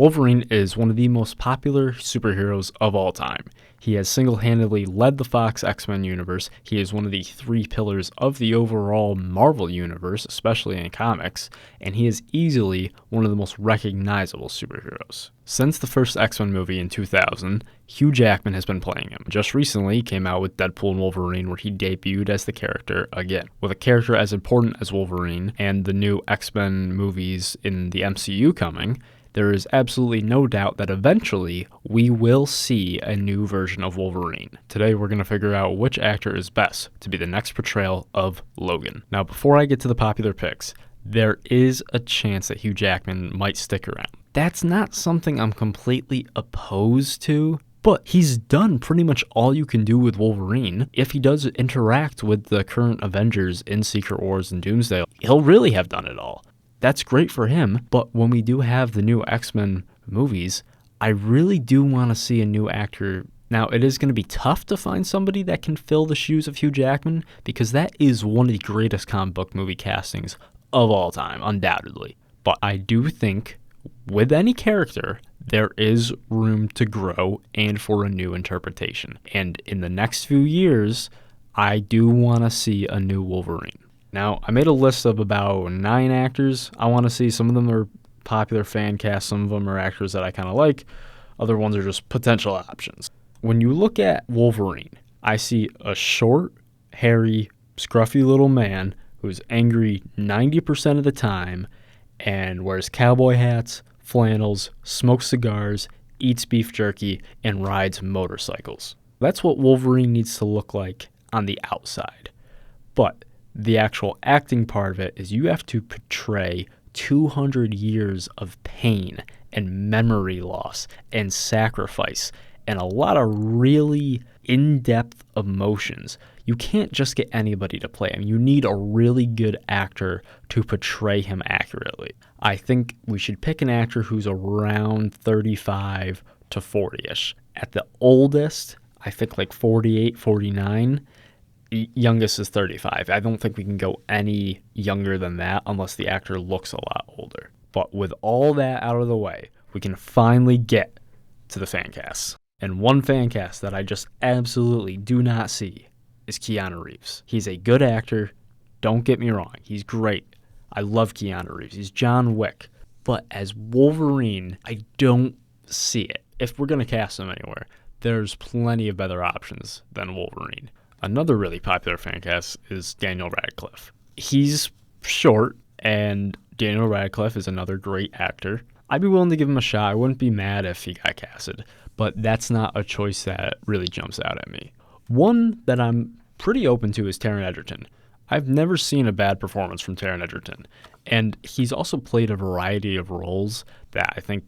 Wolverine is one of the most popular superheroes of all time. He has single-handedly led the Fox X-Men universe. He is one of the three pillars of the overall Marvel universe, especially in comics, and he is easily one of the most recognizable superheroes. Since the first X-Men movie in 2000, Hugh Jackman has been playing him. Just recently, he came out with Deadpool and Wolverine, where he debuted as the character again. With a character as important as Wolverine and the new X-Men movies in the MCU coming, there is absolutely no doubt that eventually we will see a new version of Wolverine. Today we're going to figure out which actor is best to be the next portrayal of Logan. Now, before I get to the popular picks, there is a chance that Hugh Jackman might stick around. That's not something I'm completely opposed to, but he's done pretty much all you can do with Wolverine. If he does interact with the current Avengers in Secret Wars and Doomsday, he'll really have done it all. That's great for him, but when we do have the new X-Men movies, I really do want to see a new actor. Now, it is going to be tough to find somebody that can fill the shoes of Hugh Jackman, because that is one of the greatest comic book movie castings of all time, undoubtedly. But I do think with any character, there is room to grow and for a new interpretation. And in the next few years, I do want to see a new Wolverine. Now, I made a list of about 9 actors I want to see. Some of them are popular fan casts. Some of them are actors that I kind of like. Other ones are just potential options. When you look at Wolverine, I see a short, hairy, scruffy little man who's angry 90% of the time and wears cowboy hats, flannels, smokes cigars, eats beef jerky, and rides motorcycles. That's what Wolverine needs to look like on the outside. But the actual acting part of it is you have to portray 200 years of pain and memory loss and sacrifice and a lot of really in-depth emotions. You can't just get anybody to play him. You need a really good actor to portray him accurately. I think we should pick an actor who's around 35 to 40-ish. At the oldest, I think like 48, 49. Youngest is 35. I don't think we can go any younger than that unless the actor looks a lot older. But with all that out of the way, we can finally get to the fan casts. And one fan cast that I just absolutely do not see is Keanu Reeves. He's a good actor. Don't get me wrong. He's great. I love Keanu Reeves. He's John Wick. But as Wolverine, I don't see it. If we're going to cast him anywhere, there's plenty of better options than Wolverine. Another really popular fan cast is Daniel Radcliffe. He's short, and Daniel Radcliffe is another great actor. I'd be willing to give him a shot. I wouldn't be mad if he got casted, but that's not a choice that really jumps out at me. One that I'm pretty open to is Taron Egerton. I've never seen a bad performance from Taron Egerton, and he's also played a variety of roles that I think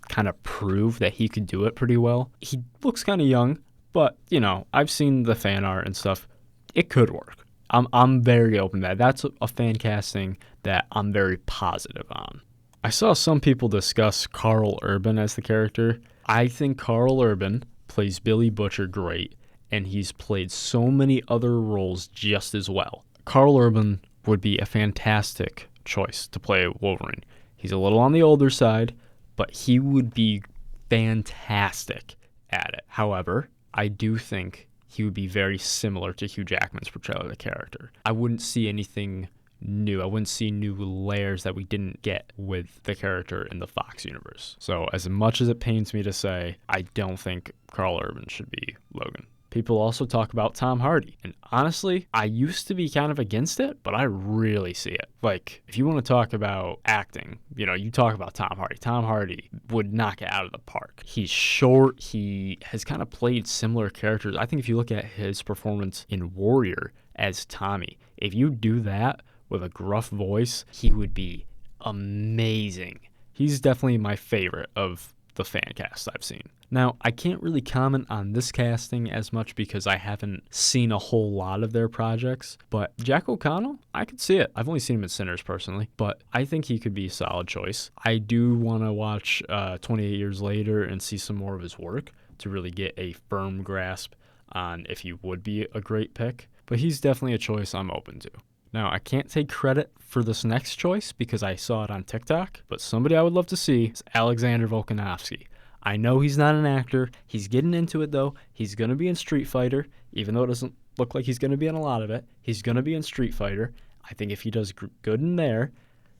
kind of prove that he could do it pretty well. He looks kind of young, but, you know, I've seen the fan art and stuff. It could work. I'm very open to that. That's a fan casting that I'm very positive on. I saw some people discuss Karl Urban as the character. I think Karl Urban plays Billy Butcher great, and he's played so many other roles just as well. Karl Urban would be a fantastic choice to play Wolverine. He's a little on the older side, but he would be fantastic at it. However, I do think he would be very similar to Hugh Jackman's portrayal of the character. I wouldn't see anything new. I wouldn't see new layers that we didn't get with the character in the Fox universe. So as much as it pains me to say, I don't think Karl Urban should be Logan. People also talk about Tom Hardy. And honestly, I used to be kind of against it, but I really see it. Like, if you want to talk about acting, you know, you talk about Tom Hardy. Tom Hardy would knock it out of the park. He's short. He has kind of played similar characters. I think if you look at his performance in Warrior as Tommy, if you do that with a gruff voice, he would be amazing. He's definitely my favorite of the fan casts I've seen. Now, I can't really comment on this casting as much because I haven't seen a whole lot of their projects, but Jack O'Connell, I could see it. I've only seen him in Sinners personally, but I think he could be a solid choice. I do want to watch 28 Years Later and see some more of his work to really get a firm grasp on if he would be a great pick, but he's definitely a choice I'm open to. Now, I can't take credit for this next choice because I saw it on TikTok, but somebody I would love to see is Alexander Volkanovsky. I know he's not an actor. He's getting into it, though. He's going to be in Street Fighter, even though it doesn't look like he's going to be in a lot of it. He's going to be in Street Fighter. I think if he does good in there,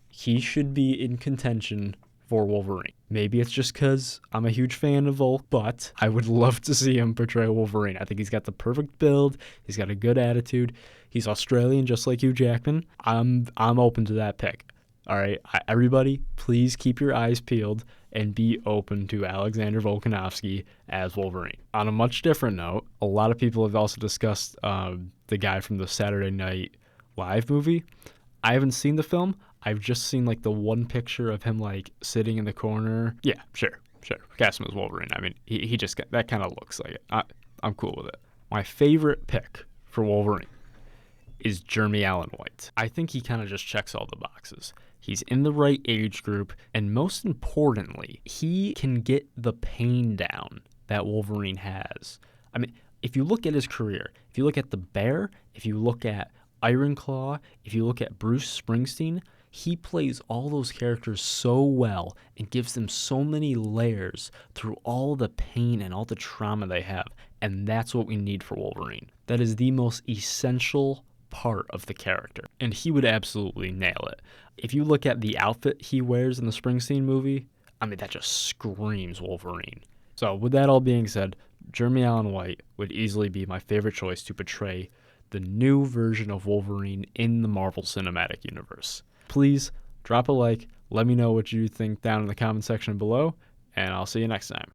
he should be in contention for Wolverine. Maybe it's just because I'm a huge fan of Volk, but I would love to see him portray Wolverine. I think he's got the perfect build. He's got a good attitude. He's Australian, just like Hugh Jackman. I'm open to that pick. All right, everybody, please keep your eyes peeled and be open to Alexander Volkanovsky as Wolverine. On a much different note, a lot of people have also discussed the guy from the Saturday Night Live movie. I haven't seen the film. I've just seen like the one picture of him like sitting in the corner. Yeah, sure. Cast him as Wolverine. I mean, he just that kind of looks like it. I'm cool with it. My favorite pick for Wolverine is Jeremy Allen White. I think he kind of just checks all the boxes. He's in the right age group, and most importantly, he can get the pain down that Wolverine has. I mean, if you look at his career, if you look at The Bear, if you look at Iron Claw, if you look at Bruce Springsteen, he plays all those characters so well and gives them so many layers through all the pain and all the trauma they have. And that's what we need for Wolverine. That is the most essential part of the character. And he would absolutely nail it. If you look at the outfit he wears in the Springsteen movie, I mean, that just screams Wolverine. So with that all being said, Jeremy Allen White would easily be my favorite choice to portray the new version of Wolverine in the Marvel Cinematic Universe. Please drop a like, let me know what you think down in the comment section below, and I'll see you next time.